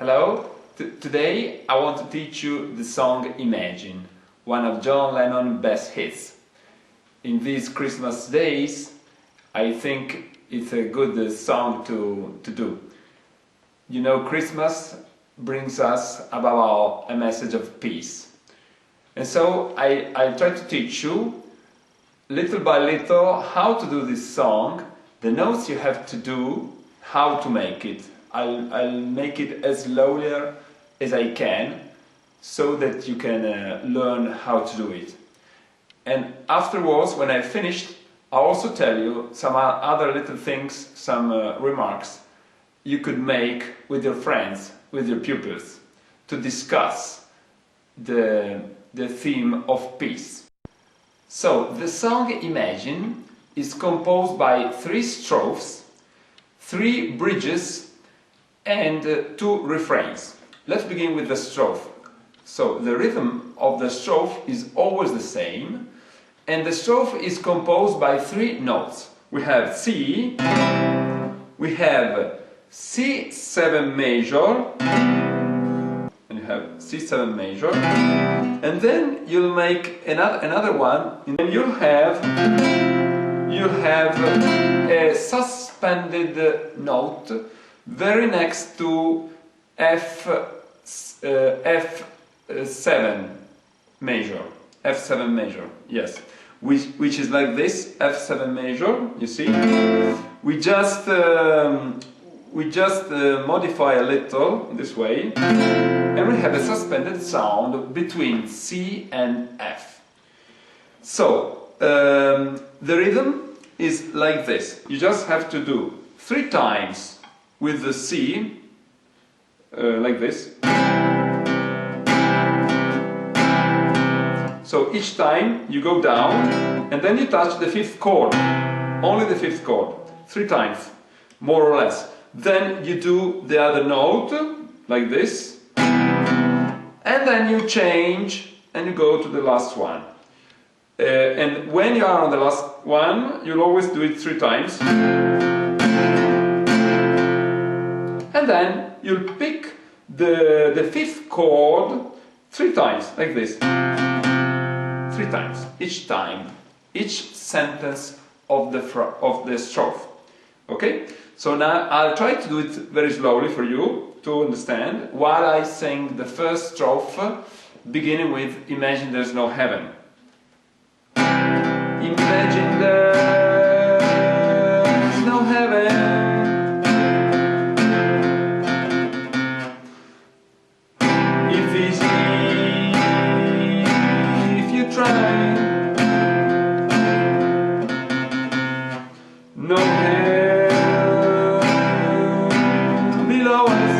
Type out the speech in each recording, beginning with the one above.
Hello, today I want to teach you the song Imagine, one of John Lennon's best hits. In these Christmas days, I think it's a good song to do. You know, Christmas brings us above all a message of peace. And so I try to teach you little by little how to do this song, the notes you have to do, how to make it. I'll make it as slowly as I can so that you can learn how to do it. And afterwards, when I finished, I'll also tell you some other little things, some remarks you could make with your friends, with your pupils, to discuss the theme of peace. So, the song Imagine is composed by 3 strophes, 3 bridges and 2 refrains. Let's begin with the strophe. So, the rhythm of the strophe is always the same, and the strophe is composed by 3 notes. We have C, we have C7 major, and you have C7 major, and then you'll make another one, and you'll have a suspended note very next to F7 major, yes, which is like this, F7 major. You see, we just modify a little this way, and we have a suspended sound between C and F. So the rhythm is like this. You just have to do 3 times with the C, like this. So each time you go down and then you touch the 5th chord, only the 5th chord, 3 times, more or less. Then you do the other note, like this, and then you change and you go to the last one. And when you are on the last one, you'll always do it 3 times. And then you'll pick the 5th chord 3 times, like this. 3 times, each time, each sentence of the strophe. Okay? So now I'll try to do it very slowly for you to understand, while I sing the first strophe, beginning with Imagine There's No Heaven. Imagine there's no heaven. If easy, if you try, no hell below us.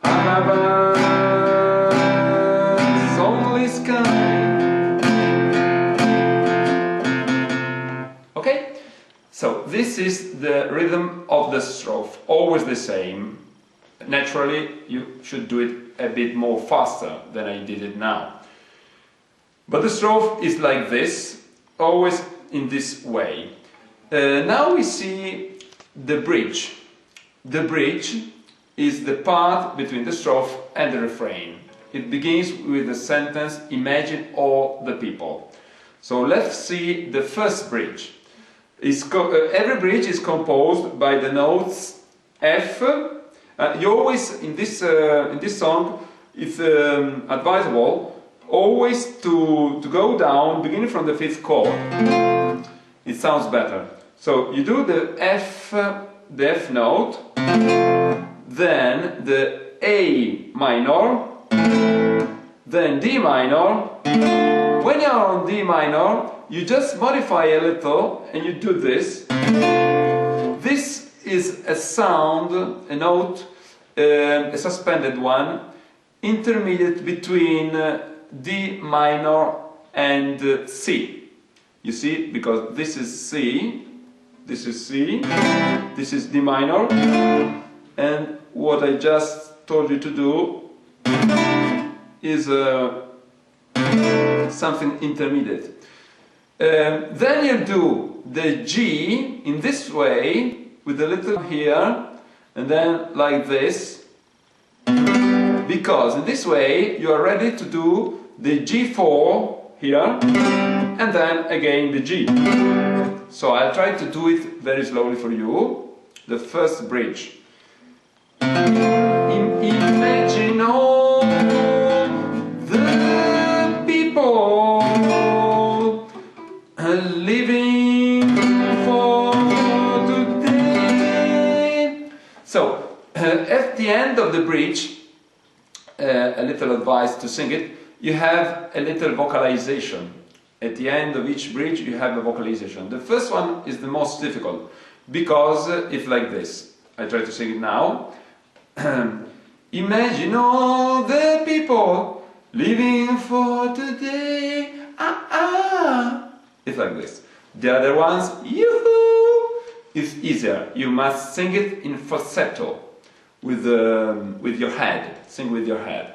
Above only sky. Okay? So this is the rhythm of the strophe, always the same. Naturally, you should do it a bit more faster than I did it now. But the strophe is like this, always in this way. Now we see the bridge. The bridge is the part between the strophe and the refrain. It begins with the sentence, Imagine all the people. So let's see the first bridge. Every bridge is composed by the notes F. You always, in this song, it's advisable always to go down, beginning from the 5th chord. It sounds better. So you do the F note, then the A minor, then D minor. When you are on D minor, you just modify a little and you do this. This is a sound, a note, a suspended one, intermediate between D minor and C. You see, because this is C, this is C, this is D minor, and what I just told you to do is something intermediate. Then you do the G in this way, with a little here, and then like this, because in this way you are ready to do the G4 here, and then again the G. So I'll try to do it very slowly for you. The first bridge. Imagine all the people living for today. So at the end of the bridge, a little advice to sing it, you have a little vocalization. At the end of each bridge you have a vocalization. The first one is the most difficult because it's like this. I try to sing it now. Imagine all the people living for today. Ah, ah. It's like this. The other ones, yoo-hoo, is easier. You must sing it in falsetto with your head. Sing with your head.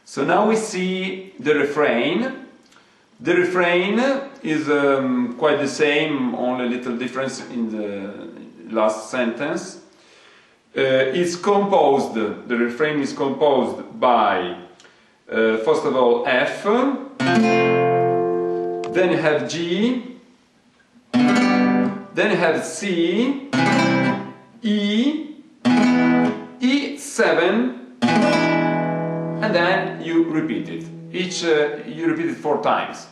So now we see the refrain. The refrain is quite the same, only a little difference in the last sentence. It's composed, the refrain is composed by, first of all, F, then you have G, then you have C, E, E7, and then you repeat it. You repeat it 4 times.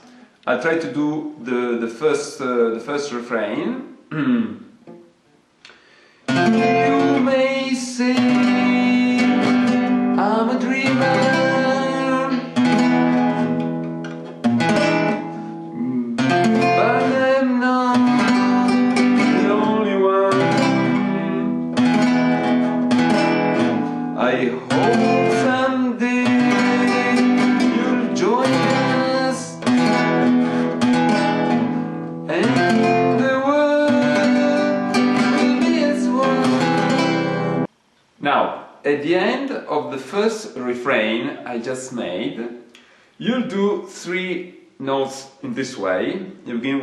I'll try to do the first refrain. You may say I'm a dreamer, but I'm not the only one. I hope someday you'll join us, and the world will be as one. Now, at the end of the first refrain I just made, you'll do 3 notes in this way. You begin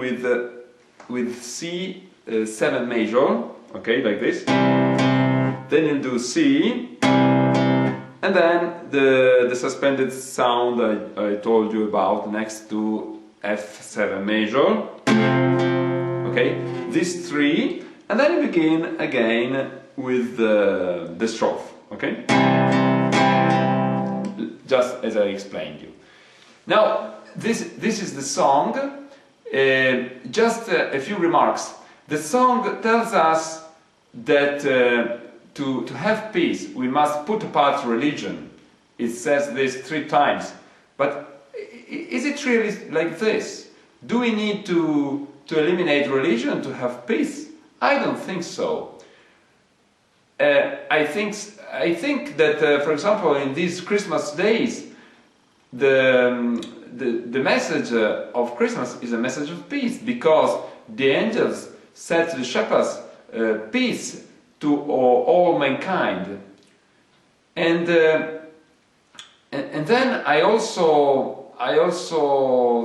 with C, 7 major, okay, like this. Then you'll do C, and then the suspended sound I told you about next to F7 major. Okay, these 3, and then you begin again with the strophe. Okay, just as I explained you. Now this is the song. Just a few remarks. The song tells us that to have peace we must put apart religion. It says this 3 times. But is it really like this? Do we need to eliminate religion to have peace? I don't think so. I think that, for example, in these Christmas days, the message of Christmas is a message of peace, because the angels said to the shepherds, peace to all mankind. And then I also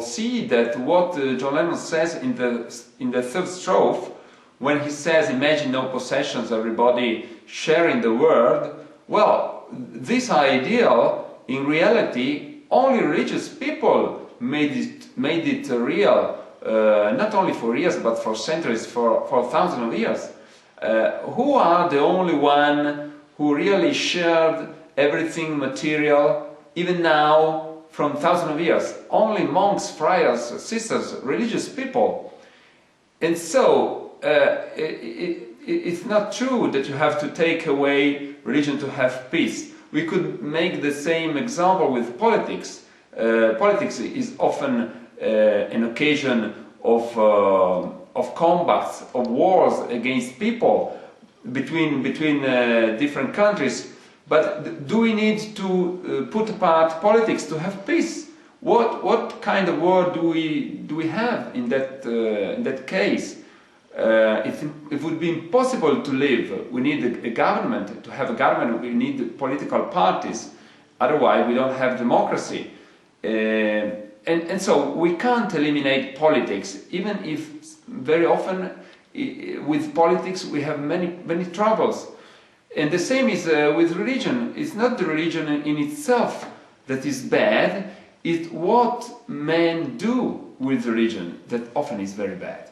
see that what John Lennon says in the 3rd strophe, when he says, imagine no possessions, everybody sharing the world. Well, this ideal, in reality, only religious people made it real, not only for years, but for centuries, for thousands of years. Who are the only one who really shared everything material, even now, from thousands of years? Only monks, friars, sisters, religious people. And so, it's not true that you have to take away religion to have peace. We could make the same example with politics. Politics is often an occasion of combats, of wars against people between different countries. But do we need to put apart politics to have peace? What kind of war do we have in that case? It would be impossible to live. We need a government. To have a government, we need political parties. Otherwise, we don't have democracy. And so we can't eliminate politics, even if very often with politics we have many troubles. And the same is with religion. It's not the religion in itself that is bad, it's what men do with religion that often is very bad.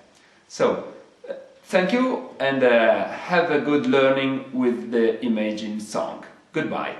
So, thank you, and have a good learning with the Imagine song. Goodbye.